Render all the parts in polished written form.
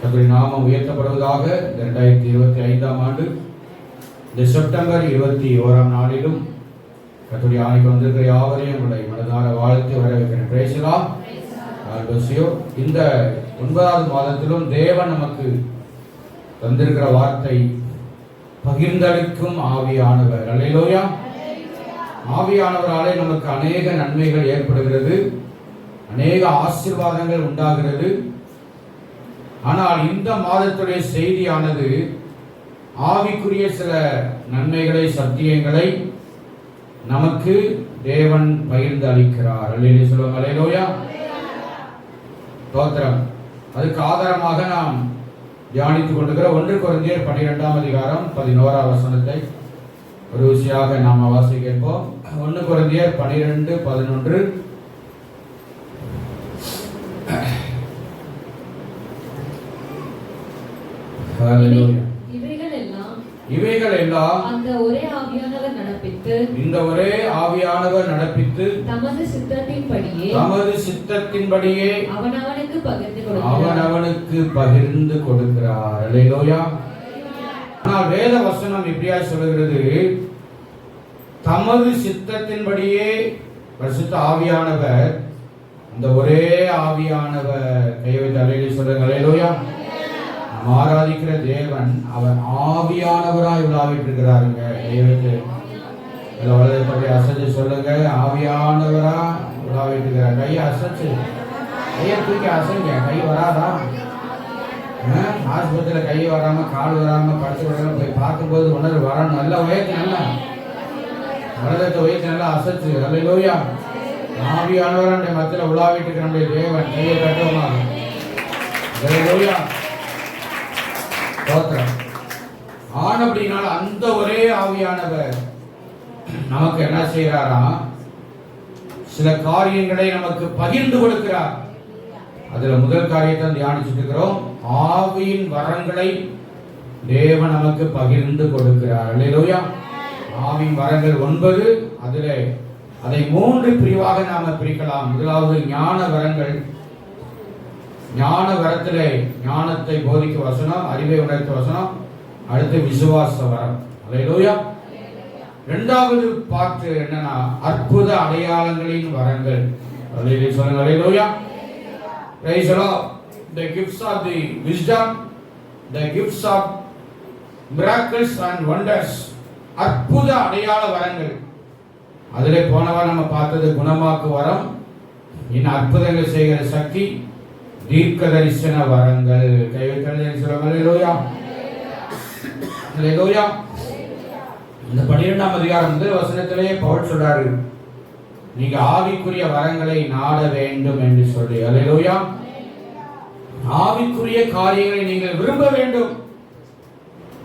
கர்த்தருடைய நாமம் உயர்த்தப்படுவதாக. 2025 ஆண்டு இந்த செப்டம்பர் 21 நாளிலும் கர்த்தருடைய ஆணைக்கு வந்திருக்கிற யாவரையும் உங்களுடைய மனதார வாழ்த்து வரவேற்கிறேன். Price the Lord. இந்த 9வது மாதத்திலும் தேவன் நமக்கு தந்திருக்கிற வார்த்தை பகிர்ந்தளிக்கும் ஆவியானவர். அல்லேலூயா. ஆவியானவராலே நமக்கு அநேக நன்மைகள் ஏற்படுகிறது, அநேக ஆசீர்வாதங்கள் உண்டாகிறது. ஆனால் இந்த மாதத்துடைய செய்தியானது ஆவிக்குரிய சில நன்மைகளை, சத்தியங்களை நமக்கு தேவன் பகிர்ந்து அளிக்கிறார். அல்லேலூயா சொல்லுங்க. அல்லேலூயா. ஸ்தோத்திரம். அதுக்கு ஆதாரமாக நாம் தியானித்துக் கொண்டிருக்கிற 1 கொரிந்தியர் 12ஆம் அதிகாரம் 11ஆம் வசனத்தை ஒரு விஷயமாக நாம் வாசிக்க கேட்போம். 1 கொரிந்தியர் 12:11. இவைகள் எல்லாம் அந்த ஒரே ஆவியானவர் நடப்பித்து, இந்த ஒரே ஆவியானவர் நடப்பித்து தமது சித்தத்தின்படியே அவனவனுக்கு பகிர்ந்து கொடுக்கிறார். அல்லேலூயா. ஆனால் வேத வசனம் இப்படியா சொல்கிறது, தமது சித்தத்தின்படியே பரிசுத்த ஆவியானவர், அந்த ஒரே ஆவியானவர் கைவைத்து அல்லேலூயா சொல்லுங்க. அல்லேலூயா. நாம் ஆராதிக்கிற தேவன் அவர் ஆவியானவராய் உலாவிட்டு இருக்கிறாருங்க. கைவைத்து வலதை அசைச்சு சொல்லுங்க. ஆவியானவரா உலாவிட்டு இருக்கிறார். கையை அசைச்சு, கையை தூக்கி அசைங்க. கை வராதா? ஆஸ்பத்திரியில் கை வராம, கால் வராம, படுத்து வராம போய் பார்க்கும்போது உணர்வு வரணும். நல்லா உயர்த்தி, நல்லா வலதத்தை உயர்த்தி, நல்லா அசைச்சு. அல்லேலூயா. ஆவியானவரான மத்தியில் உலாவிட்டு இருக்கிற நம்முடைய தேவன். கையை கட்டுவோமா? அல்லேலூயா. ஆனபடினால அந்த ஒரே ஆவியானவர் நமக்கு என்ன செய்யறாரா? சில காரியங்களை நமக்கு பகிர்ந்து கொடுக்கிறார். அதுல முதல் காரியத்தை தியானிச்சுட்டு இருக்கிறோம். ஆவியின் வரங்களை தேவன் நமக்கு பகிர்ந்து கொடுக்கிறார். அல்லேலூயா. ஆவியின் வரங்கள் 9. அதிலே அதை 3 பிரிவாக நாம பிரிக்கலாம். முதலாவது ஞான வரங்கள். ஞான வரத்திலே ஞானத்தை போதிக்க வசனம், அறிவை உணர்த்த வசனம். அடுத்து விசுவாச வரம். அல்லேலூயா. இரண்டாவது பார்ட் என்னன்னா அற்புத அடையாளங்களின் வரங்கள். அல்லேலூயா சொல்லுங்க. அல்லேலூயா. Praise the Lord. The gifts of the wisdom, the gifts of miracles and wonders. அற்புத அடையாள வரங்கள். அதிலே போனவா நம்ம பார்த்தது குணமாக்கு வரம், இன்னும் அற்புதங்கள் செய்கிற சக்தி, தீர்க்க தரிசன வரங்கள். கைவிட்டு சொல்லுங்க. அல்லேலூயா. அல்லேலூயா. இந்த 12ஆம் அதிகாரம் முதல் வசனத்திலேயே பவுல் சொல்றாரு, நீங்க ஆவிக்குரிய வரங்களை நாட வேண்டும் என்று சொல்லி. அல்லேலூயா. ஆவிக்குரிய காரியங்களை நீங்கள் விரும்ப வேண்டும்.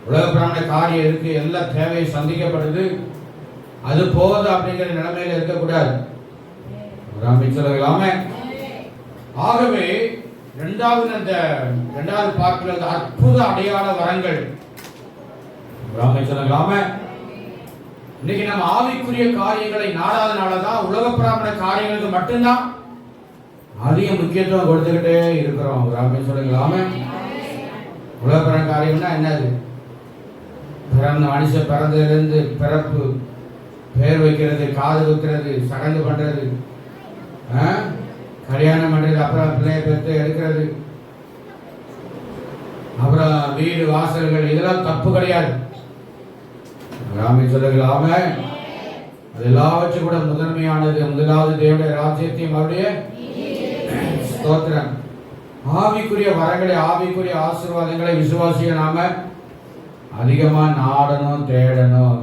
உலக பிராமண காரியம் இருக்கு, எல்லா தேவையை சந்திக்கப்படுது, அது போகுது அப்படிங்கிற நிலைமையில இருக்கக்கூடாது. சொல்லலாமே. ஆகவே இரண்டாவது பார்க்கிறது அற்புத அடையாள வரங்கள். சொல்லலாமே. இன்னைக்கு நம்ம ஆவிக்குரிய காரியங்களை நாடாதனாலதான் உலக பிராமண காரியங்களுக்கு மட்டும்தான் அதிக முக்கியத்துவம் கொடுத்துக்கிட்டே இருக்கிறோம். சொல்லுங்களாமே. உலக பிராமண காரியம்னா என்னது? மனுஷன் பிறந்ததிலிருந்து பிறப்பு, பெயர் வைக்கிறது, காது வைக்கிறது, சடங்கு பண்றது, கல்யாணம் பண்றது, அப்புறம் பிள்ளைய பெற்று எடுக்கிறது, அப்புறம் வீடு வாசல்கள், இதெல்லாம் தப்பு கிடையாது. சொல்லுங்களாம. அது எல்லாவற்றும் கூட முதன்மையானது. முதலாவது தேவனுடைய ராஜ்யத்தையும் அவருடைய ஸ்தோத்திரம். ஆவிக்குரிய வரங்களை, ஆவிக்குரிய ஆசீர்வாதங்களை விசுவாசிய நாம அதிகமா நாடணும், தேடணும்.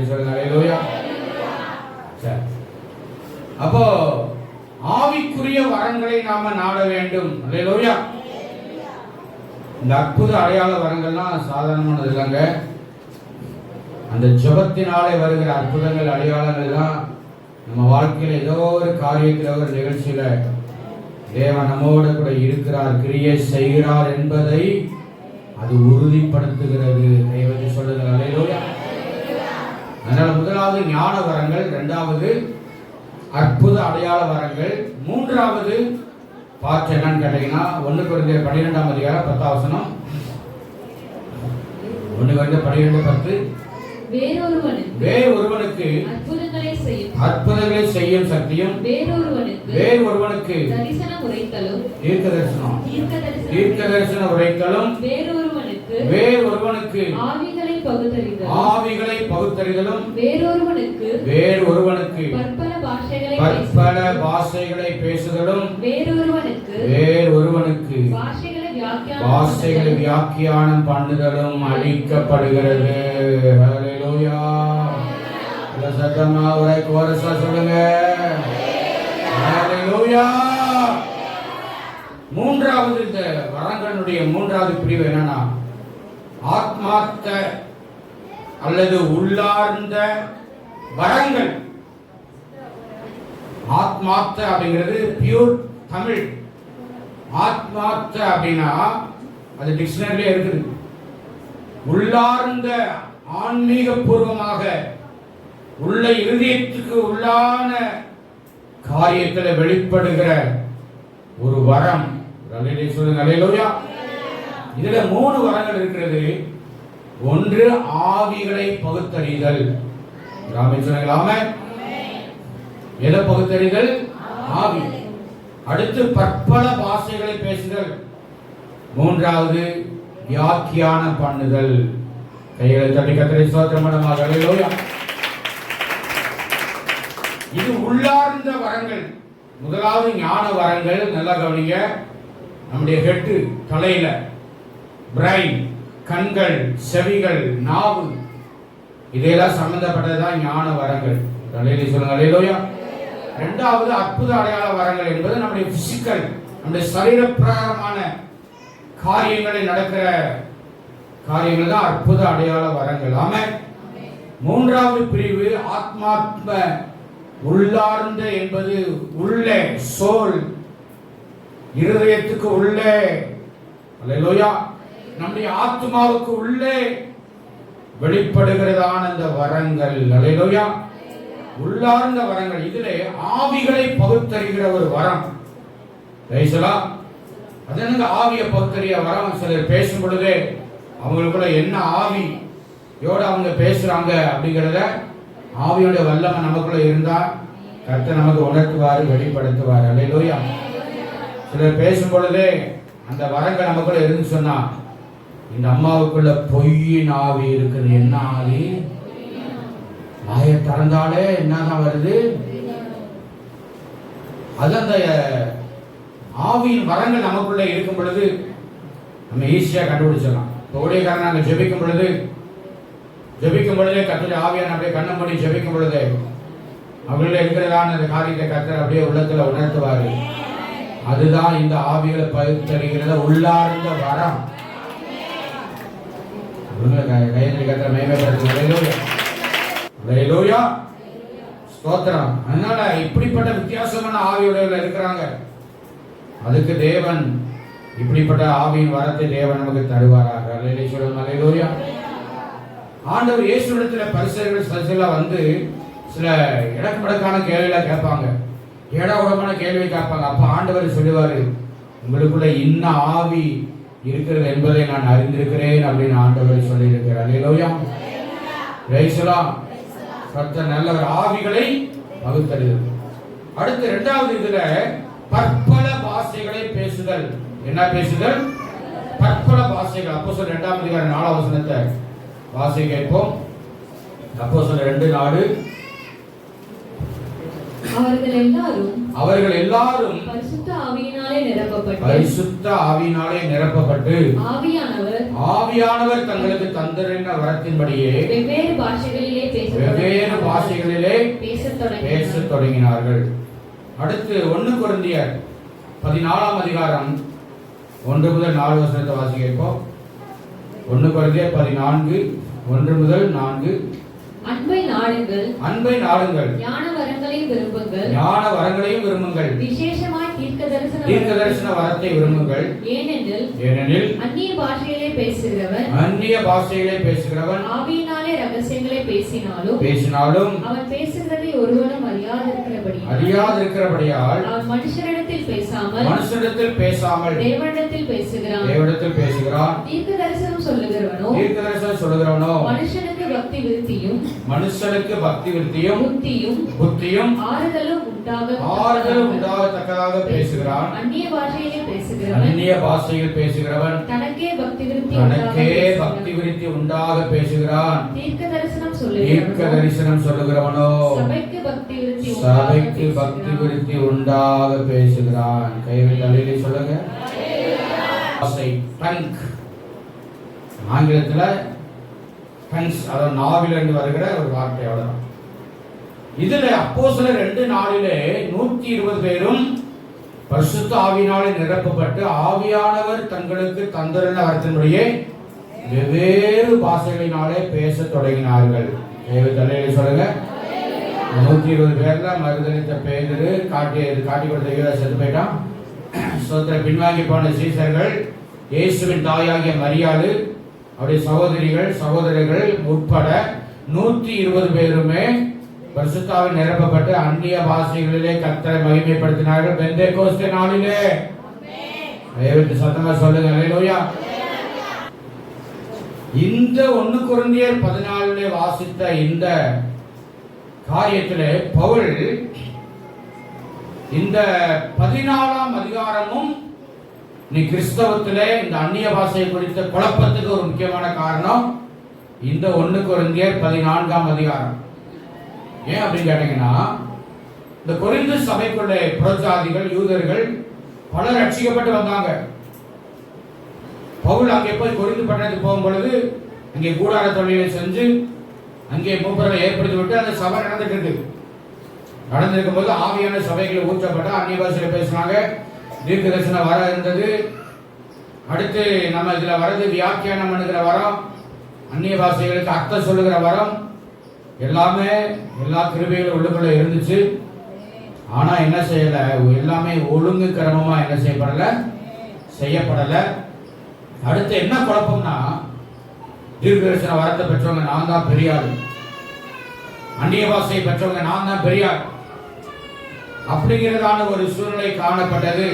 சொல்லுங்க. அப்போ ஆவிக்குரிய வரங்களை நாம நாட வேண்டும். அல்லேலூயா. இந்த அற்புத அடையாள வரங்கள்லாம் சாதாரணமானது இல்லைங்க. அந்த ஜெபத்தினாலே வருகிற அற்புதங்கள், அடையாளங்கள் தான் நம்ம வாழ்க்கையில ஏதோ ஒரு காரியத்தில், ஒரு நிகழ்ச்சியில தேவன் நம்மோட கூட இருக்கிறார், கிரியை செய்கிறார் என்பதை அது உறுதிப்படுத்துகிறது. கைவதி சொல்லுங்க. அல்லேலூயா. அதனால முதலாவது ஞான வரங்கள், இரண்டாவது அற்புத அடையாள வரங்கள், மூன்றாவது பார்த்து என்னன்னு கேட்டீங்கன்னா 1 கொரிந்தியர் 12ஆம் அதிகாரம் 10ஆம் வசனம். 1 கொரிந்தியர் 12:10. வேறொருவனுக்கு அற்புதங்களை செய்யும் சக்தியும் வேறொருவனுக்கு தீர்க்கதரிசன உரைத்தலும் வேறொருவனுக்கு ஆவிகளை பகுத்தறிதலும் வேறொருவனுக்கு பற்பல பாஷைகளை பேசுதலும் வேறொருவனுக்கு பாஷைகளை வியாக்கியானம் பண்ணுதலும் அளிக்கப்படுகிறது. ஹல்லேலூயா. சத்தமா ஒரே கோரஸா சொல்லுங்க. ஹல்லேலூயா. மூன்றாவது இந்த வரங்களுடைய மூன்றாவது பிரிவு என்னன்னா ஆத்மார்த்த அல்லது உள்ளார்ந்த வரங்கள். ஆத்மார்த்த அப்படிங்கிறது பியூர் தமிழ். ஆத்மார்த்த அப்படின்னா அது டிக்ஷனரியிலே இருக்குது. உள்ளார்ந்த ஆன்மீக பூர்வமாக உள்ள இருதயத்துக்கு உள்ளான காரியத்தில் வெளிப்படுகிற ஒரு வரம். சொல்லுங்க அல்லேலூயா. இதுல 3 வரங்கள் இருக்கிறது. ஒன்று ஆவிகளை பகுத்தறிதல். எதை பகுத்தறிதல்? ஆவி. அடுத்து பற்பல பாஷைகளை பேசுதல். மூன்றாவது வியாக்கியானம் பண்ணுதல். கைகளை தட்டி கர்த்தரை ஸ்தோத்திரம் பண்ணுங்க. அல்லேலூயா. இது உள்ளார்ந்த வரங்கள். முதலாவது ஞான வரங்கள். நல்லா கவனிங்க. நம்முடைய ஹெட் தலையில, பிரைன், கண்கள், செவிகள், நாவு, இதெல்லாம் சம்பந்தப்பட்டதுதான் ஞான வரங்கள். சொல்லுங்க அல்லேலூயா. இரண்டாவது அற்புத அடையாள வரங்கள் என்பது நம்முடைய பிசிக்கல், நம்முடைய சரீர பிரகாரமான காரியங்களை நடக்கிற காரியங்கள் தான் அற்புத அடையாள வரங்கள். ஆமென். மூன்றாவது பிரிவு ஆத்மாத்ம உள்ளார்ந்த என்பது உள்ளே, சோல், இருதயத்துக்கு உள்ளே. அல்லேலூயா. நம்முடைய ஆத்மாவுக்கு உள்ளே வெளிப்படுகிறதான அந்த வரங்கள். அல்லேலூயா. உள்ளார்ந்த வரங்கள். இதிலே ஆவிகளை பகுத்தறிகிற ஒரு வரம். அது என்னங்க ஆவியை பகுத்தறிய வரம்? சிலர் பேசும் பொழுதே அவங்களுக்குள்ள என்ன ஆவியோட அவங்க பேசுறாங்க அப்படிங்கிறத ஆவியோட வல்லமை நமக்குள்ள இருந்தா கர்த்தர் நமக்கு உணர்த்துவார், வெளிப்படுத்துவார். அல்லேலூயா. சிலர் பேசும் பொழுதே அந்த வரங்கள் நமக்குள்ள இருந்து சொன்னா இந்த அம்மாவுக்குள்ள பொய்யின் ஆவி இருக்குது. என்ன ஆவி? வாயை திறந்தாலே என்னதான் வருது? அது அந்த ஆவியின் வரங்கள் நமக்குள்ள இருக்கும் பொழுது நம்ம ஈஸியா கண்டுபிடிச்சிடலாம். ஊழியக்காரன் நாங்கள் ஜெபிக்கும் பொழுதே கர்த்தருடைய ஆவியான அப்படியே கண்ணை மூடி ஜெபிக்கும் பொழுதே அவங்கள இருக்கிறதான அந்த காரியத்தை கர்த்தர் அப்படியே உள்ளத்துல உணர்த்துவாரு. அதுதான் இந்த ஆவிகளை பகுத்தறிகிறத உள்ளார்ந்த வரம். கையெழுத்து கர்த்தர் மேம்படுத்தும். ஸ்தோத்திரம். அதனால இப்படிப்பட்ட வித்தியாசமான ஆவியுடையவர்கள் இருக்கிறாங்க. அதுக்கு தேவன் இப்படிப்பட்ட ஆவியின் வரத்தை தேவன் நமக்கு தருவாராக. அல்லேலூயா. ஆண்டவர் இயேசுவிடத்துல பரிசேயர்கள் சில வந்து சில இடக்கடக்கான கேள்விகளை கேட்பாங்க, ஏடாகுடமான கேள்வி கேட்பாங்க. அப்ப ஆண்டவர் சொல்லுவாரு, உங்களுக்குள்ள இன்ன ஆவி இருக்கிறது என்பதை நான் அறிந்திருக்கிறேன் அப்படின்னு ஆண்டவர் சொல்லி இருக்கிறார். அல்லேலூயா. கர்த்தர் நல்லவர். ஆவிகளை பகுத்தறிதல். அடுத்து இரண்டாவது இதுல பற்பல பாஷைகளை பேசுதல். என்ன பேசுதல்? பற்பல பாஷைகள். அப்போஸ்தலர் 2ஆம் அதிகாரம் 4ஆம் வசனத்தை வாசி கேட்போம். அப்போஸ்தலர் 2:4. அவர்கள் எல்லாரும் பரிசுத்த ஆவியினாலே நிரப்பப்பட்டு ஆவியானவர் தங்களுக்கு தந்திருந்த வரத்தின்படியே வெவ்வேறு பாஷைகளிலே பேசத் தொடங்கினார்கள். அடுத்து 1 கொரிந்தியர் 14ஆம் அதிகாரம் 1 முதல் 4 வசனத்தை வாசி கேட்போம். 1 கொரிந்தியர் 14 1 முதல் 4. அன்பை நாடுங்கள், ஞான வரங்களையும் விரும்புங்கள், விசேஷமாய் தீர்க்கதரிசன வரத்தை விரும்புங்கள். ஏனெனில் அந்நிய பாஷையிலே பேசுகிறவன் ஆவியினாலே ரகசியங்களை பேசினாலும் அவன் பேசுகிறதை ஒருவனும் அறியாதிருக்கிறபடியால் அவன் மனுஷரிடத்தில் பேசாமல் தேவனிடத்தில் பேசுகிறான். தீர்க்க தரிசனம் சொல்லுகிறவனோ மனுஷனுக்கு பக்தி விருத்தியும் புத்தியும் ஆறுதலும் உண்டாகத்தக்கதாக பேசுகிறான். அந்நிய பாஷையில் பேசுகிறவன் தனக்கே பக்தி விருத்தி உண்டாக பேசுகிறான். தீர்க்க தரிசனம் சொல்லுகிறவனோ சபைக்கு பக்தி விருத்தி உண்டாக பேசுகிறான். கைகள் தலையிலே சொல்லுங்க. ஆங்கிலத்துல டங்ஸ், அதாவது நாவிலிருந்து வருகிற ஒரு வார்த்தை. அவ்வளவுதான். இதுல அப்போஸ்தலர் 2:4 120 பேரும் பரிசுத்த ஆவியினாலே நிரப்பப்பட்டு ஆவியானவர் தங்களுக்கு தந்திருந்த வரத்தின்படியே வெவ்வேறு பாஷைகளினாலே பேசத் தொடங்கினார்கள். தலையில சொல்லுங்க. 120 பேர்ல மறுதளித்த பேதுரு, காட்டி கொடுத்த யூதா செத்து போயிட்டான். சோத்திர பின்வாங்கி போன சீசர்கள், இயேசுவின் தாயாகிய மரியாள், அவருடைய சகோதரர்கள் உட்பட 120 பேருமே பரிசுத்தாவில் நிரப்பப்பட்டு அந்நிய பாஷைகளிலே கர்த்தரை மகிமைப்படுத்தினார்கள். பெந்தேகோஸ்தே நாளிலே. சத்தமா சொல்லுங்க. அல்லேலூயா. இந்த 1 கொரிந்தியர் 14 வாசித்த இந்த காரியத்திலே பவுல் இந்த 14ஆம் அதிகாரமும் நீ கிறிஸ்தவத்திலே இந்த அந்நிய பாஷை குறித்த குழப்பத்துக்கு ஒரு முக்கியமான காரணம் இந்த 1 கொரிந்தியர் 14ஆம் அதிகாரம். ஏன் அப்படின்னு கேட்டீங்கன்னா, இந்த கொரிந்து சபைக்குள்ள புறஜாதிகள் யூதர்கள் பலர் ரட்சிக்கப்பட்டு வந்தாங்க. பவுல் அங்கே போய் கொரிந்து பட்டணத்துக்கு போகும் பொழுது அங்கே கூடார தொழிலை செஞ்சு அங்கே மூப்பரை ஏற்படுத்தி விட்டு அந்த சபை நடந்திருக்கும் போது ஆவியான சபைகளை ஊற்றப்பட்ட அந்நிய பாஷையில் பேசினாங்க. தீர்க்க தரிசனம் வர இருந்தது. அடுத்து நம்ம இதுல வரது வியாக்கியானம் பண்ணுகிற வரம், அந்நிய பாஷைகளுக்கு அர்த்தம் சொல்லுகிற வரம், எல்லாமே எல்லா கிருபைகளும் உள்ளுக்குள்ள இருந்துச்சு. ஆனா என்ன செய்யல, எல்லாமே ஒழுங்கு கிரமமா என்ன செய்யப்படல. அடுத்து என்ன குழப்பம்னா, தீர்க்க தரிசன வரத்தை பெற்றவங்க நான் தான் பெரிய ஆள், அந்நிய பாஷையை பெற்றவங்க நான் தான் பெரிய ஆள் அப்படிங்கிறதான ஒரு சூழ்நிலை காணப்பட்டது.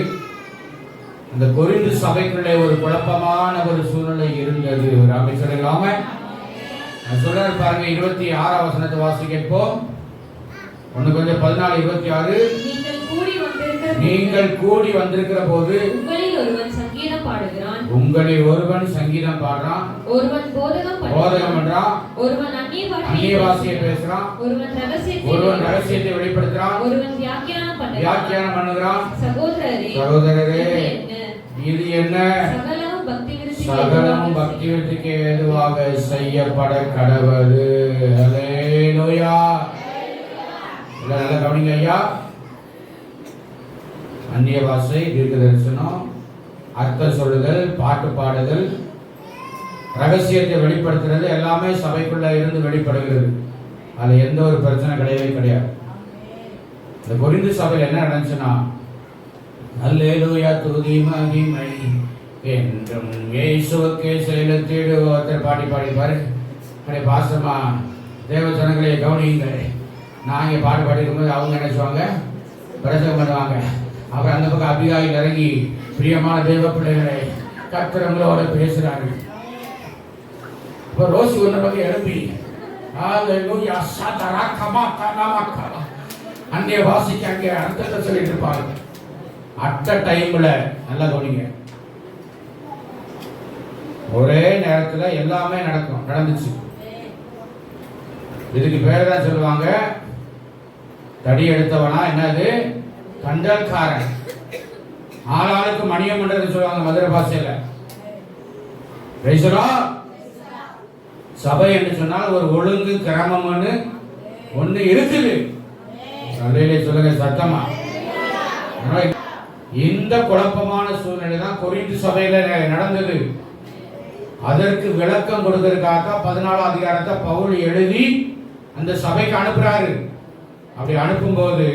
அந்த கொரிந்து சபைக்குள்ளே ஒரு குழப்பமான ஒரு சூழ்நிலை இருந்தது. அமைச்சர் இல்லாம சொல்றாரு பாருங்க. 26ஆம் வசனத்தை வாசிக்கப்போம். 1 கொரிந்தியர் 14:26. நீங்கள் கூடி வந்திருக்கிற போது உங்களில் ஒருவன் சங்கீதம் பாடுறான், ஒருவன் போதகம் பண்றான், ஒருவன் அந்நிய பாஷையை பேசுறான், ஒருவன் ரகசியத்தை வெளிப்படுத்துறான், ஒருவன் வியாக்கியானம் பண்ணுகிறான். சகோதரரே, இது என்ன? சகலமும் பக்தி விருத்திக்கு ஏதுவாக செய்யப்பட கடவுது. அல்லேலூயா. நல்லா கவனிங்க ஐயா. அந்நிய பாஷை, தீர்க்க தரிசனம், அர்த்தம் சொல்லுதல், பாட்டு பாடுதல், ரகசியத்தை வெளிப்படுத்துறது எல்லாமே சபைக்குள்ள இருந்து வெளிப்படுகிறது. அதுல எந்த ஒரு பிரச்சனை கிடையாது. இந்த கொரிந்து சபையில் என்ன நடந்துச்சுன்னா, அல்லேலூயா துதி மகிமை என்றும் இயேசுவுக்கே செலுத்திடு. ஒருத்தர் பாடி பாரு. பாசமா தேவ ஜனங்களை கவனியுங்கள். நான் இங்கே பாட்டு பாடிக்கும்போது அவங்க என்ன செய்வாங்க, பிரசங்கம் பண்ணுவாங்க. அப்புறம் அந்த பக்கம் அபிகாயில் இறங்கி, பிரியமான தேவ பிள்ளைகளை கர்த்தரங்களோட பேசுறாங்க. இப்போ ரோசி ஒன்றை பக்கம் எழுப்பி அந்நிய வாசிக்கு அங்கே அர்த்தத்தை சொல்லிட்டு இருப்பாங்க. அட்ட டைம்ல நல்லா கவனிங்க, ஒரே நேரத்தில் எல்லாமே நடந்துச்சு. இதுக்கு பேர் தான் சொல்லுவாங்க தடி எடுத்தவனா, என்னது கண்டல்காரன். ஆளாளுக்கு மணியம் பண்றது சொல்லுவாங்க மதுரை பாஷையில. சபை என்று சொன்னால் ஒரு ஒழுங்கு கிரமம்னு ஒண்ணு இருக்குது. சொல்லுங்க சத்தமா. இந்த குழப்பமான சூழ்நிலை தான் கொரிந்து சபையில நடந்தது. அதற்கு விளக்கம் கொடுக்கிறதுக்காக 14ஆம் அதிகாரத்தை பவுல் எழுதி அந்த சபைக்கு அனுப்புறாரு. அப்படி அனுப்பும்போது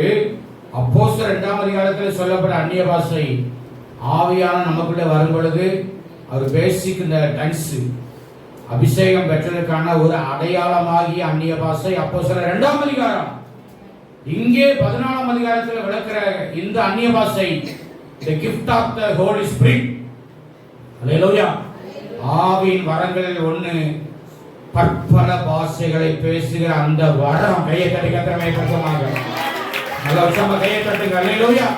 அப்போஸ்தலர் 2ஆம் அதிகாரத்தில் சொல்லப்பட்ட அந்நிய பாஷை ஆவியான நமக்குள்ள வரும் பொழுது அவர் பேசிக் இந்த டங்ஸ் அபிஷேகம் பெற்றதற்கான ஒரு அடையாளமாகிய அந்நிய பாஷை அப்போஸ்தலர் 2ஆம் அதிகாரம். இங்கே 14ஆம் அதிகாரத்தில் விளக்குற இந்த அந்நிய பாஷை the gift of the Holy Spirit. அல்லேலூயா. ஆவியின் வரங்களில் ஒன்று பற்பல பாஷைகளை பேசுகிற அந்த வரம். கையை தட்டி கர்த்தரை பிரசமாக நல்ல உற்சாகமா கையை தட்டுங்க. அல்லேலூயா.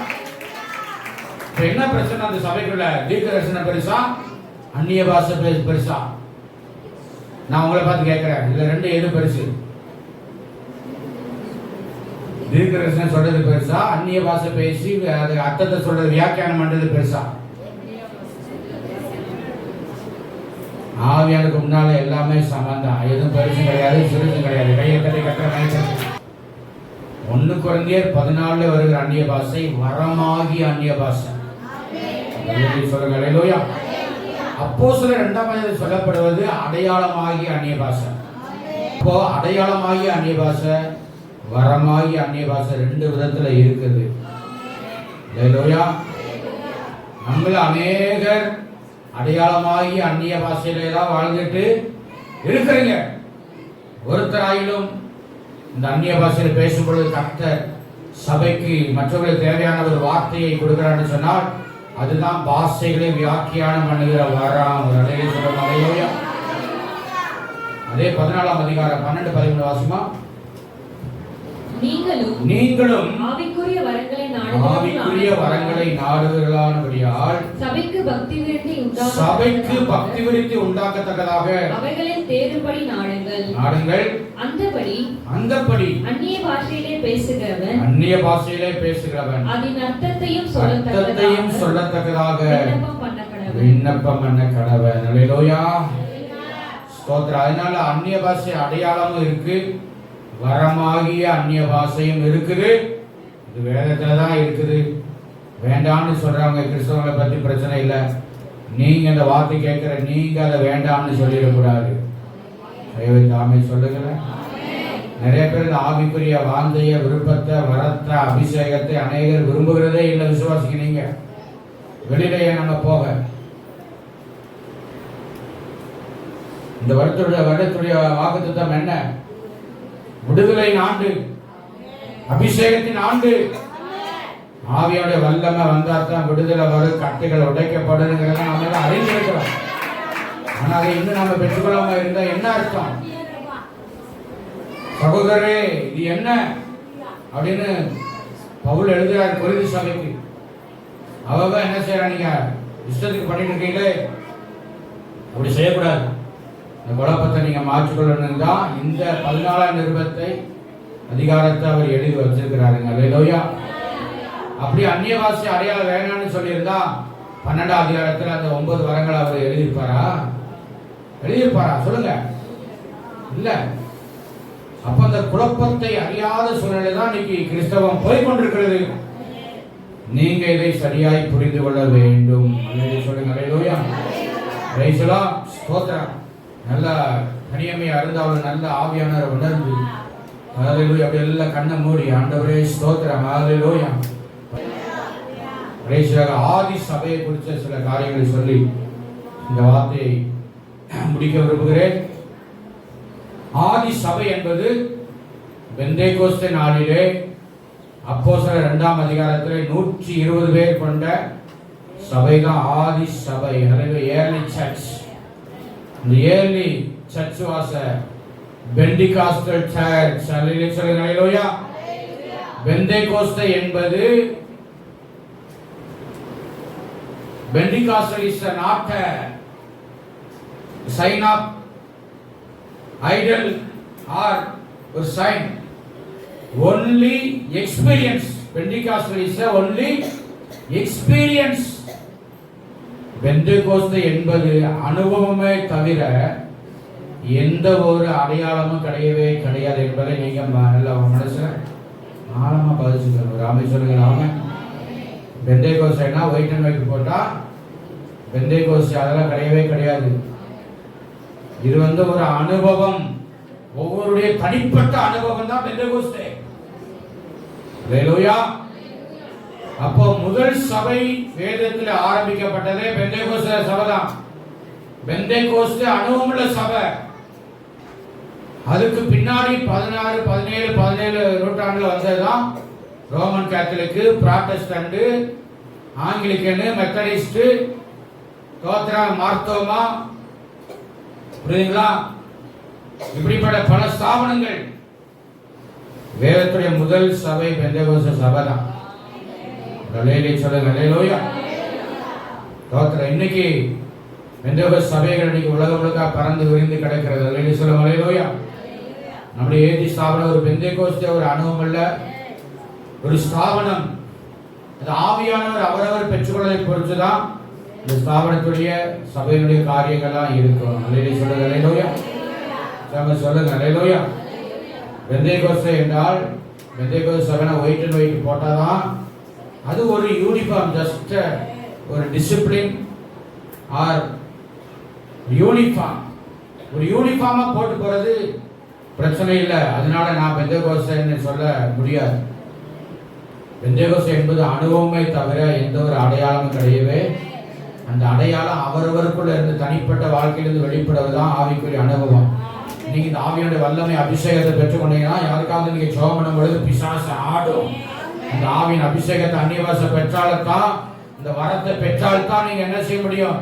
என்ன பிரச்சனை அந்த சபைக்குள்ள? தீர்க்கதரிசனம் பெருசா, அந்நிய பாஷை பெருசா? நான் உங்களை பார்த்து கேட்கிறேன், இதுல ரெண்டு எது பெருசு? தீர்க்கதரிசனம் சொல்றது பெருசா, அந்நிய பாஷை பேசி அது அர்த்தத்தை சொல்றது வியாக்கியானம் பண்றது பெருசா? ஆவியானுக்கு முன்னால எல்லாமே சமந்தான், எதுவும் பெருசு கிடையாது, சிறுசும் கிடையாது. கையை தட்டி கட்டுற 1 கொரிந்தியர் 14 வருகிற அந்நிய பாஷை வரமாகி அந்நிய பாஷை. சொல்லுங்க அல்லேலூயா. அப்போஸ்தலர் 2ஆம் அதிகாரத்தில் சொல்லப்படுவது அடையாளமாகி அந்நிய பாஷை. இப்போ அடையாளமாகி அந்நிய பாஷை, வரமாகி அந்நிய பாஷை 2 விதத்துல இருக்குது. அல்லேலூயா. நம்மள அநேகர் அடையாளமாகி அந்நிய பாஷையில தான் வாழ்ந்துட்டு இருக்கிறீங்க. ஒருத்தராயிலும் இந்த அந்நிய பாஷையில் பேசும்பொழுது கர்த்தர் சபைக்கு மற்றவர்களுக்கு தேவையான ஒரு வார்த்தையை கொடுக்கிறான்னு சொன்னால் அதுதான் பாஷைகளை வியாக்கியானம் பண்ணுகிற வரம். அதே 14ஆம் அதிகாரம் 12-13 வாசிமா. நீங்களும் ஆவிக்குரிய வரங்களை நாடுகிறானபடியால் சபைக்கு பக்தி விருத்தி உண்டாக்கத்தக்கதாக அவைகளில் தேறும்படி நாடுங்கள். அந்தபடி அந்நிய பாஷையிலே பேசுகிறவன் அதன் அர்த்தத்தையும் சொல்லத்தக்கதாக விண்ணப்பம் பண்ண கடவன். அல்லேலூயா. ஸ்தோத்திரம். அதனால அந்நிய பாஷை அடையாளமும் இருக்கு, வரமாகிய அந்நிய பாஷையும் இருக்குது. இது வேதத்துல தான் இருக்குது. வேண்டாம்னு சொல்றவங்க கிறிஸ்தவங்களை பத்தி பிரச்சனை இல்லை. நீங்க இந்த வார்த்தை கேட்கிற நீங்க அதை வேண்டாம்னு சொல்லிடக்கூடாது. ஆமை சொல்லுங்க. நிறைய பேர் இந்த ஆவிக்குரிய வாந்தைய விருப்பத்தை, வரத்தை, அபிஷேகத்தை அநேகர் விரும்புகிறதே இல்லை. விசுவாசிக்கிறீங்க. வெளியிலேயே நம்ம போக இந்த வருடத்துடைய வாக்குத்தத்தம் என்ன? விடுதலை ஆண்டு, அபிஷேகத்தின் ஆண்டு. ஆவியோட வல்லமை வந்தால்தான் விடுதலை வரும், கட்டுகள் உடைக்கப்படுங்கிறத நம்ம எல்லாம் அறிந்திருக்கிறோம். ஆனா அதை இன்னும் நம்ம பெற்றுக்கொள்ளாம இருந்தா என்ன அர்த்தம்? சகோதரரே, இது என்ன அப்படின்னு பவுல் எழுதுறார் கொரிந்து சபைக்கு. அவங்க என்ன செய்யறா? நீங்க இஷ்டத்துக்கு பண்ணிட்டு இருக்கீங்களே, அப்படி செய்யக்கூடாது. இந்த குழப்பத்தை நீங்க மாற்றிக்கொள்ளணும் தான் இந்த 14ஆம் நிருபத்தை அதிகாரத்தை அவர் எழுதி வச்சிருக்கிறாருங்க. அல்லேலூயா. அப்படி அந்நிய பாஷை அடையாளம் வேணாம்னு சொல்லியிருந்தா 12ஆம் அதிகாரத்தில் அந்த 9 வரங்களை அவர் எழுதியிருப்பாரா? சொல்லுங்க. இல்ல. அப்ப அந்த குழப்பத்தை அறியாத சூழ்நிலை தான் இன்னைக்கு கிறிஸ்தவம் போய்கொண்டிருக்கிறது. நீங்க இதை சரியாய் புரிந்து கொள்ள வேண்டும். சொல்லுங்க. அல்லேலூயா. Praise the lord. ஸ்தோத்திரம். நல்ல கனியமையா இருந்தாலும் நல்ல ஆவியானவரை உணர்ந்து ஹல்லேலூயா அப்படி எல்லாம் கண்ணை மூடி ஆண்டவரே ஸ்தோத்திரம். ஹல்லேலூயா. ஆதி சபையை குறித்த சில காரியங்களை சொல்லி இந்த வார்த்தையை முடிக்க விரும்புகிறேன். ஆதி சபை என்பது பெந்தேகோஸ்தே நாளிலே அப்போஸ்தலர் 2ஆம் அதிகாரத்திலே 120 பேர் கொண்ட சபை தான் ஆதி சபை. Early search. The early church was a Pentecostal church. Hallelujah. Pentecostal என்பது Pentecostal is not a sign of idol or a sign. Only experience. Pentecostal is only experience. Pentecost என்பது அனுபவமே தவிர எந்த ஒரு அடையாளமும் கிடையவே கிடையாது என்பதை நீங்க நல்ல மனசுல ஆழமா பதிச்சுக்கணும். ராமே சொல்லுங்க. ராம பெந்தேகோஸ்தேனா ஒயிட் அண்ட் ஒயிட் போட்டா பெந்தேகோஸ்தே அதெல்லாம் கிடையவே கிடையாது. இது ஒரு அனுபவம், ஒவ்வொருடைய தனிப்பட்ட அனுபவம் தான் பெந்தேகோஸ்தே. ஹல்லேலூயா. அப்போ முதல் சபை வேதத்தில் ஆரம்பிக்கப்பட்டதே பெந்தேகோஸ்தே சபை தான். பெந்தேகோஸ்தே அனுபவமுள்ள சபை. அதுக்கு பின்னாடி 16, 17, 17 நூற்றாண்டுல வந்ததுதான் ரோமன் கேத்தலிக்கு, புராட்டஸ்டன்ட், ஆங்கிலிக்கனு, மெத்தடிஸ்ட், தோத்ரா, மார்த்தோமா, புரியுதுங்களா? இப்படிப்பட்ட பல ஸ்தாபனங்கள். வேதத்துடைய முதல் சபை பெந்தேகோஸ்தே சபை தான். சொல்லுங்க அல்லேலூயா. தோத்ரா. இன்னைக்கு பெந்தேகோஸ்தே சபைகள் இன்னைக்கு உலக பறந்து விரிந்து கிடக்கிறது. அல்லேலூயா சொல்லுங்க அல்லேலூயா. நம்முடைய ஏதி ஸ்தாபனம் ஒரு பெந்தேகோஸ்தே ஒரு அனுபவம் அல்ல, ஒரு ஸ்தாபனம். அது ஆவியானவர் அவரவர் பெற்றுக்கொள்வதை பொறுத்துதான் இந்த ஸ்தாபனத்துடைய சபையினுடைய காரியங்கள்லாம் இருக்கும். அல்லேலூயா சொல்லுங்க அல்லேலூயா. சொல்லுங்க அல்லேலூயா. பெந்தேகோஸ்தே என்றால் பெந்தேகோஸ்தே சபைனா ஒயிட் அண்ட் ஒயிட் போட்டாதான் அது ஒரு யூனிஃபார்ம், ஜஸ்ட் ஒரு டிசிப்ளின் ஆர் யூனிஃபார்ம். ஒரு யூனிஃபார்மா போட்டு போறது பிரச்சனை இல்லை. அதனால நான் பெந்தேகோஸ்தேன்னு சொல்ல முடியாது. பெந்தேகோஸ்தே என்பது அனுபவமே தவிர எந்த ஒரு அடையாளமும் கிடையவே. அந்த அடையாளம் அவரவருக்குள்ள இருந்து தனிப்பட்ட வாழ்க்கையிலிருந்து வெளிப்படுவதுதான் ஆவிக்குரிய அனுபவம். நீங்க இந்த ஆவியோட வல்லமை அபிஷேகத்தை பெற்றுக்கொண்டீங்கன்னா யாருக்காவது நீங்க ஜெபம் பண்ணும் பொழுது பிசாசு ஆடும். இந்த ஆவியின் அபிஷேகத்தை அந்நியவாசம் பெற்றால்தான், இந்த வரத்தை பெற்றால்தான் நீங்க என்ன செய்ய முடியும்?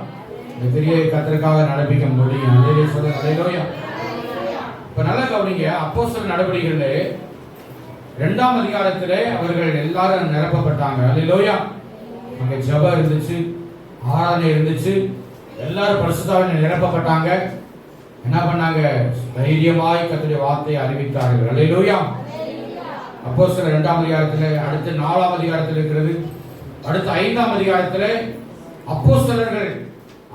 இந்த கிரியை கர்த்தருக்காக நடப்பிக்க முடியும். அதே சொல்லுங்க அல்லேலூயா. இப்ப நல்லா கவனிங்க. அப்போஸ்தலர் நடவடிக்கைகளிலே 2ஆம் அதிகாரத்திலே அவர்கள் எல்லாரும் நிரப்பப்பட்டாங்க. அல்லேலூயா. அங்க ஜெபம் இருந்துச்சு, ஆராதனை இருந்துச்சு, எல்லாரும் பரிசுத்தாவினால் நிரப்பப்பட்டாங்க. என்ன பண்ணாங்க? தைரியமாய் கர்த்தருடைய வார்த்தையை அறிவித்தார்கள். அல்லேலூயா. அப்போஸ்தலர் 2ஆம் அதிகாரத்திலே, அடுத்து 4ஆம் அதிகாரத்தில் இருக்கிறது, அடுத்து 5ஆம் அதிகாரத்திலே அப்போஸ்தலர்கள்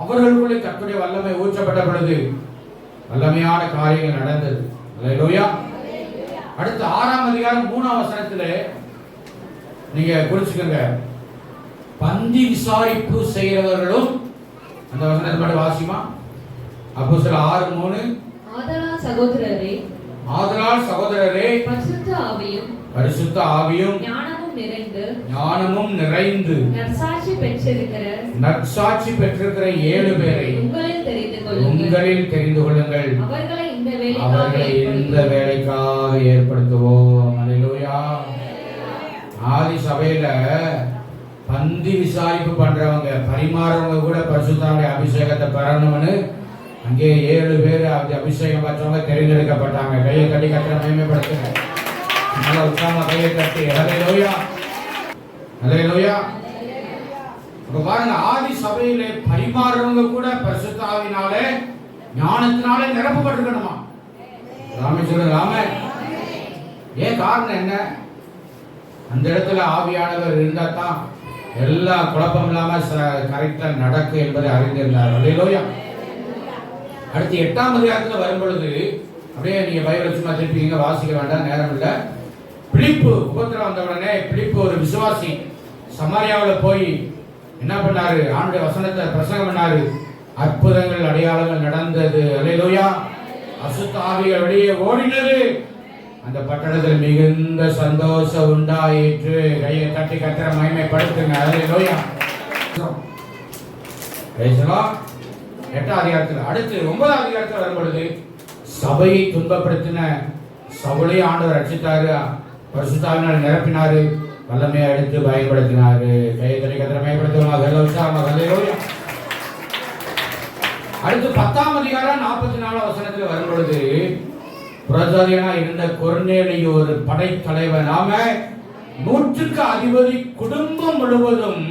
அவர்களுக்குள்ளே கர்த்தருடைய வல்லமை ஊற்றப்பட்ட பொழுது வல்லமையான காரியங்கள் நடந்தது. அல்லேலூயா. அடுத்து 6ஆம் அதிகாரம் 3ஆம் வசனத்திலே நீங்க குறிச்சுக்கங்க. பந்தி விசாரிப்பு செய்கிறவர்களும், அந்த வசனத்தை மட்டும் வாசிமா. அப்போஸ்தலர் 6:3. ஆதலால் சகோதரரே பரிசுத்த ஆவியும் ஞானமும் நிறைந்து நற்சாட்சி பெற்றிருக்கிற 7 பேரை உங்களில் தெரிந்து கொள்ளுங்கள். அவர்களை இந்த வேலைக்காக ஏற்படுத்துவோம். அல்லேலூயா. ஆதி சபையில பந்தி விசாரிப்பு பண்றவங்க, பரிமாறவங்க கூட பரிசுத்தாவின் அபிஷேகத்தை பெறணும்னு அங்கே 7 பேர் அபிஷேகம் பெற்றவங்க தெரிந்தெடுக்கப்பட்டாங்க. கையை கட்டி கத்திர மேம்படுத்துங்க. நல்ல உற்சாகமா கையை கட்டி அல்லேலூயா அல்லேலூயா. இப்ப பாருங்க, ஆதி சபையிலே பரிமாறவங்க கூட பரிசுத்தாவினாலே ஞானத்தினாலே நிரப்பப்பட்டிருக்கணுமா? ராமேஸ்வரன். ஏன் காரணம் என்ன? அந்த இடத்துல ஆவியானவர் இருந்தா தான் எல்லா குழப்பம் இல்லாம கரெக்டா நடக்கும் என்பதை அறிந்திருந்தார். அல்லேலூயா. அடுத்து 8ஆம் அதிகாரத்துல வரும் பொழுது அப்படியே நீங்க பைபிள் சும்மா திருப்பிங்க, வாசிக்க வேண்டாம், நேரம் இல்லை. பிலிப்பு உபத்திரம் வந்த உடனே பிலிப்பு ஒரு விசுவாசி சமாரியாவில் போய் என்ன பண்ணாரு? ஆண்டுடைய வசனத்தை பிரசங்கம் பண்ணாரு. அற்புதங்கள் அடையாளங்கள் நடந்தது. அல்லேலூயா. அசுத்த ஆவிகள் வெளியே ஓடினது. அந்த பட்டணத்தில் மிகுந்த சந்தோஷம் உண்டாயிற்று. கையை தட்டி கத்திர மகிமைப்படுத்துங்க. அல்லேலூயா. 8ஆம் அதிகாரத்தில் அடுத்து 9ஆம் அதிகாரத்தில் வரும்பொழுது சபையை துன்பப்படுத்தின சவுலை ஆண்டவர் ரட்சித்தாரு, பரிசுத்தாவினால் நிரப்பினாரு, வல்லமையை எடுத்து பயன்படுத்தினாரு. கையை தட்டி கத்திர மகிமைப்படுத்துவாங்க. அடுத்து 10ஆம் அதிகாரம் 44ஆம் வசனத்தில் வரும்பொழுது புரஜாதியனா இருந்த கொர்நேலியு ஒரு படைத்தலைவனாம 100க்கு அதிபதி குடும்பம் முழுவதும்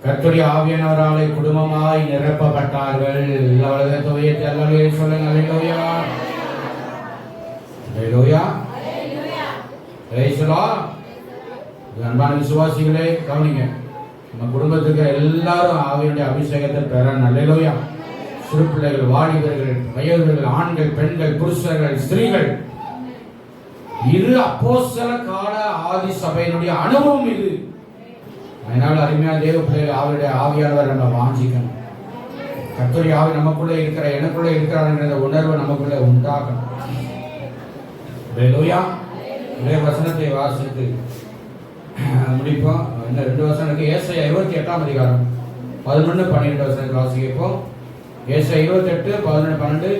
கர்த்தருடைய ஆவியானவராலே குடும்பமாய் நிரப்பப்பட்டார்கள். சொல்லுங்க அல்லேலூயா அல்லேலூயா அல்லேலூயா. அன்பான விசுவாசிகளே கவனிங்க. நம்ம குடும்பத்துக்கு எல்லாரும் ஆவியுடைய அபிஷேகத்தை பெறணும். அல்லேலூயா. சிறு பிள்ளைகள், வாலிபர்கள், வயதுகள், ஆண்கள், பெண்கள், புருஷர்கள், ஸ்திரீகள், இது அப்போஸ்தல கால ஆதி சபையினுடைய அனுபவம் இது. அதனால அருமையான தேவ பிள்ளைகள், அவருடைய ஆவியானவர் நம்ம வாஞ்சிக்கணும். கர்த்தருடைய ஆவி நமக்குள்ளே இருக்கிற, எனக்குள்ளே இருக்கிறார் உணர்வை நமக்குள்ளே உண்டாக்கணும். அல்லேலூயா. ஒரே வசனத்தை வாசித்து முடிப்போம். இன்னும் 2 வசனம் இருக்கு. ஏசாயா 28ஆம் அதிகாரம் 11, 12 வசனத்தை வாசிப்போம். ஏசாயா 28, 11, 12.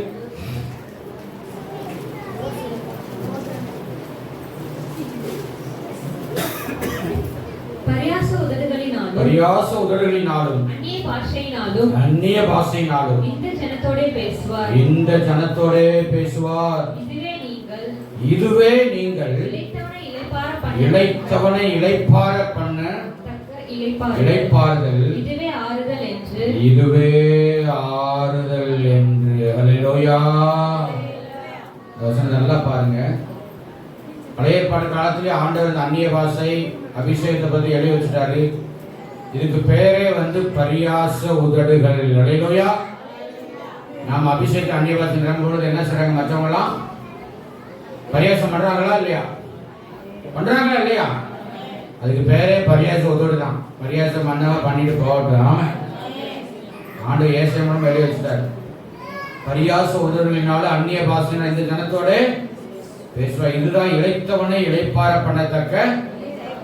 பரியாச உதடுகளினாலும் அந்நிய பாஷையினாலும் இந்த ஜனத்தோடே பேசுவார். இதுவே நீங்கள் இளைத்தவனை இளைப்பார பண்ண இளைப்பாறுதல், இதுவே ஆறுதல் என்று. அல்லேலூயா. வசனம் நல்லா பாருங்க. பழைய ஏற்பாடு காலத்திலே ஆண்டவர் இந்த அந்நிய பாஷை அபிஷேகத்தை பத்தி எழுதி வச்சுட்டாரு. இதுக்கு பேரே பரியாச உதடுகள். அல்லேலூயா. நாம் அபிஷேகத்தை அந்நிய பாஷை நிரம்பும்போது என்ன செய்றாங்க? மற்றவங்க எல்லாம் பரியாசம் பண்றாங்களா இல்லையா? பண்றாங்களா இல்லையா? அதுக்கு பேரே பரியாச உதடு தான். பரியாசம் பண்ணவா பண்ணிட்டு போகட்டும். ஆமா, ஆண்டவர் ஏசாயா மூலம் எழுதி வச்சுட்டாரு. பரியாச உதடுகளினால அந்நிய பாஷை இந்த ஜனத்தோட பேசுவா. இதுதான் இளைத்தவனை இளைப்பார பண்ணத்தக்க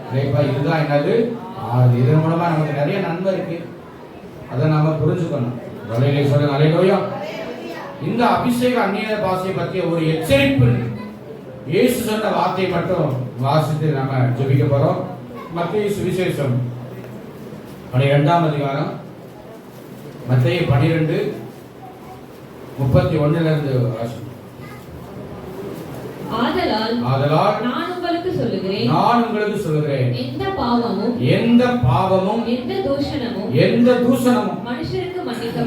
இளைப்பா. இதுதான் என்னது? இதன் மூலமா நமக்கு நிறைய நன்மை இருக்கு. அதை நாம புரிஞ்சுக்கணும். வலையிலே சொல்லுங்க. அல்லேலூயா. இந்த அபிஷேக அந்நிய பாஷையை பற்றிய ஒரு எச்சரிப்பு இயேசு சொன்ன வார்த்தை மட்டும் வாசித்து நாம ஜெபிக்க போறோம். மத்தேயு சுவிசேஷம் 12ஆம் அதிகாரம், மத்தேயு 12:31 இருந்து வாசிப்போம். ஆதலால் நான் உங்களுக்கு சொல்லுகிறேன், எந்த பாவமும் எந்த தூஷணமும்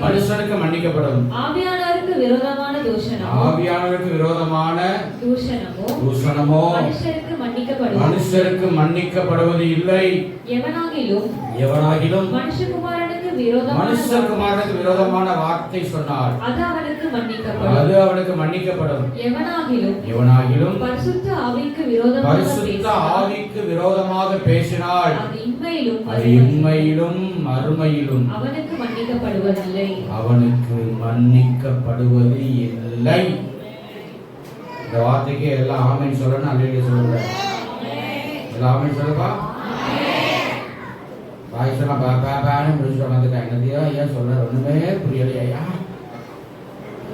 மனுஷனுக்கு மன்னிக்கப்படும், ஆவியானவருக்கு விரோதமான தூஷணமோ மனுஷருக்கு மன்னிக்கப்படுவது இல்லை. எவனாகிலும் மனுஷகுமாரனுக்கு விரோதமான வார்த்தை சொன்னார், அது அவனுக்கு மன்னிக்கப்படும். எவனாகிலும் பரிசுத்த ஆவிக்கு விரோதமாக பேசினாள், அது இம்மையிலும் மறுமையிலும் அவனுக்கு மன்னிக்கப்படுவது இல்லை. இந்த வார்த்தைக்கு எல்லாம் ஆமென் சொல்லணும். அல்லேலூயா சொல்லுங்க. எல்லாம் ஆமென் சொல்லுப்பா. பாய்ச்சலாம் பாப்பான்னு முடிச்சுட்டு வந்துட்டாங்க. என்னதையோ ஐயா சொல்ற ஒண்ணுமே புரியலையா?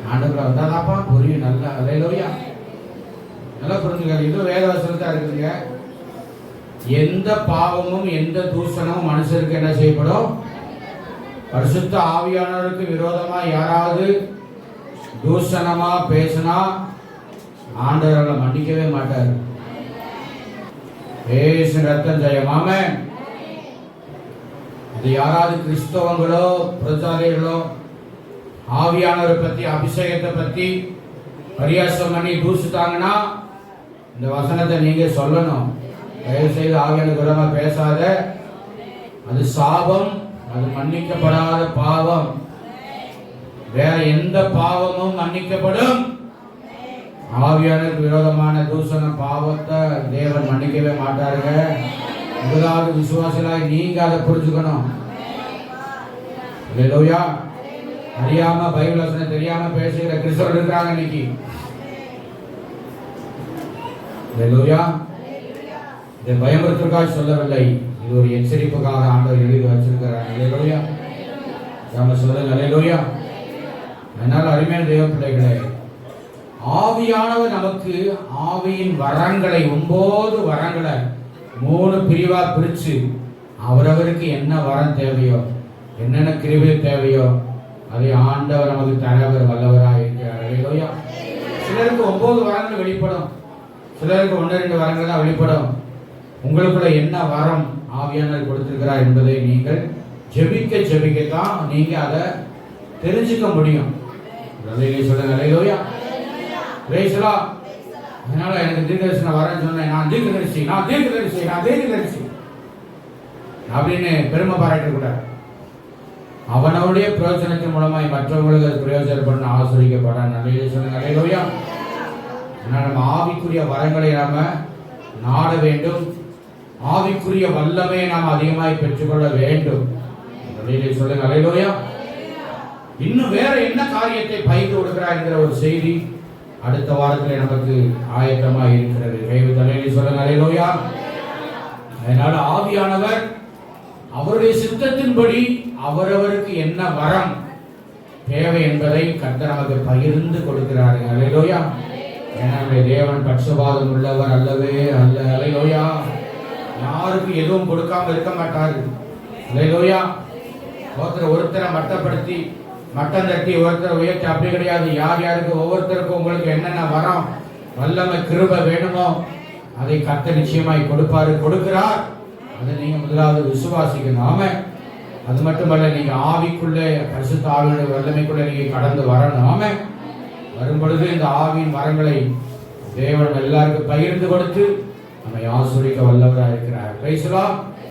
ஆண்டுக்குள்ள வந்தாதாப்பா புரியும். நல்லா அல்லேலூயா. நல்லா புரிஞ்சுக்க. இது வேதவசனத்தா இருக்குதுங்க. எந்த பாவமும் எந்த தூஷணமும் மனுஷருக்கு என்ன செய்யப்படும்? பரிசுத்த ஆவியானவருக்கு விரோதமா யாராவது தூஷணமா பேசினா ஆண்டவர்களை மன்னிக்கவே மாட்டார். ஏசு ரத்தம் ஜெயம். ஆமென். இது யாராவது கிறிஸ்தவங்களோ பிரச்சாரிகளோ ஆவியானவரை பத்தி அபிஷேகத்தை பத்தி பரியாசம் பண்ணி தூசிட்டாங்கன்னா இந்த வசனத்தை நீங்க சொல்லணும். தயவு செய்து ஆவியானவருக்கு விரோதமா பேசாத. அது சாபம், அது மன்னிக்கப்படாத பாவம். வேற எந்த பாவமும் மன்னிக்கப்படும். ஆவியானவருக்கு விரோதமான தூஷண பாவத்தை தேவன் மன்னிக்கவே மாட்டாருங்க. முதலாவது விசுவாசிகளாய் நீங்க அதை புரிஞ்சுக்கணும். அல்லேலூயா. அறியாம பைபிள் வசனம் தெரியாம பேசுகிற கிறிஸ்தவர்கள் இருக்காங்க இன்னைக்கு. அல்லேலூயா. இதை பயமுறுத்துவதற்காக சொல்லவில்லை, இது ஒரு எச்சரிப்புக்காக ஆண்டவர் எழுதி வச்சிருக்கிறார். அல்லேலூயா. நாம சொல்லுங்க. அல்லேலூயா. அதனால அருமையான தேவ பிள்ளைகளே, ஆவியானவர் நமக்கு ஆவியின் வரங்களை 9 வரங்களை 3 பிரிவா பிரிச்சு அவரவருக்கு என்ன வரம் தேவையோ, என்னென்ன கிருபை தேவையோ அதை ஆண்டவர் நமக்கு தரவர் வல்லவராக இருக்கிறார். அல்லேலூயா. சிலருக்கு 9 வரங்கள் வெளிப்படும், சிலருக்கு 1-2 வரங்கள் தான் வெளிப்படும். உங்களுக்குள்ள என்ன வரம் ஆவியானவர் கொடுத்திருக்கிறார் என்பதை நீங்கள் ஜெபிக்கத்தான் நீங்க அதை தெரிஞ்சுக்க முடியும். சொல்லுங்க. அல்லேலூயா. Praise the lord. அதனால எனக்கு தீர்க்கதரிசனம் வரேன்னு சொன்னேன். நான் தீர்க்கதரிசி அப்படின்னு பெருமை பாராட்ட கூடாது. அவனுடைய பிரயோஜனத்தின் மூலமாய் மற்றவங்களுக்கு அது பிரயோஜனப்பட ஆசிரியப்படான். நல்ல சொல்லுங்க. அல்லேலூயா. நம்ம ஆவிக்குரிய வரங்களை நாம நாட வேண்டும். ஆவிக்குரிய வல்லமையை நாம் அதிகமாய் பெற்றுக்கொள்ள வேண்டும். சொல்லுங்க. அல்லேலூயா. இன்னும் வேற என்ன காரியத்தை பயிர்ந்து கொடுக்கிறார் என்கிற ஒரு செய்தி அடுத்த வாரத்தில் நமக்கு ஆயத்தமாக இருக்கிறது. கைவு தலையிலே சொல்லுங்க. அல்லேலூயா. அதனால ஆவியானவர் அவருடைய சித்தத்தின்படி அவரவருக்கு என்ன வரம் தேவை என்பதை கர்த்தர் நமக்கு பகிர்ந்து கொடுக்கிறார். அல்லேலூயா. எனவே தேவன் பட்சபாதம் உள்ளவர் அல்லவே அல்ல. அல்லேலூயா. யாருக்கு எதுவும் கொடுக்காம இருக்க மாட்டாரு. அல்லேலூயா. ஒருத்தரை மட்டப்படுத்தி மட்டம் தட்டி ஒருத்தரை உயர்த்தி அப்படி கிடையாது. யார் யாருக்கு ஒவ்வொருத்தருக்கும் உங்களுக்கு என்னென்ன வரம் வல்லமை கிருபை வேணுமோ அதை கர்த்தர் நிச்சயமாய் கொடுக்கிறார். அதை நீங்க முதலாவது விசுவாசிக்கணும். ஆமென். அது மட்டுமல்ல, நீங்க ஆவிக்குள்ளே பரிசுத்த ஆவியுடைய வல்லமைக்குள்ளே நீங்க கடந்து வரணும். ஆமென். வரும் பொழுது இந்த ஆவியின் வரங்களை தேவன் எல்லாருக்கும் பகிர்ந்து கொடுத்து நம்மை ஆசீர்வதிக்க வல்லவராக இருக்கிறார். Price the Lord.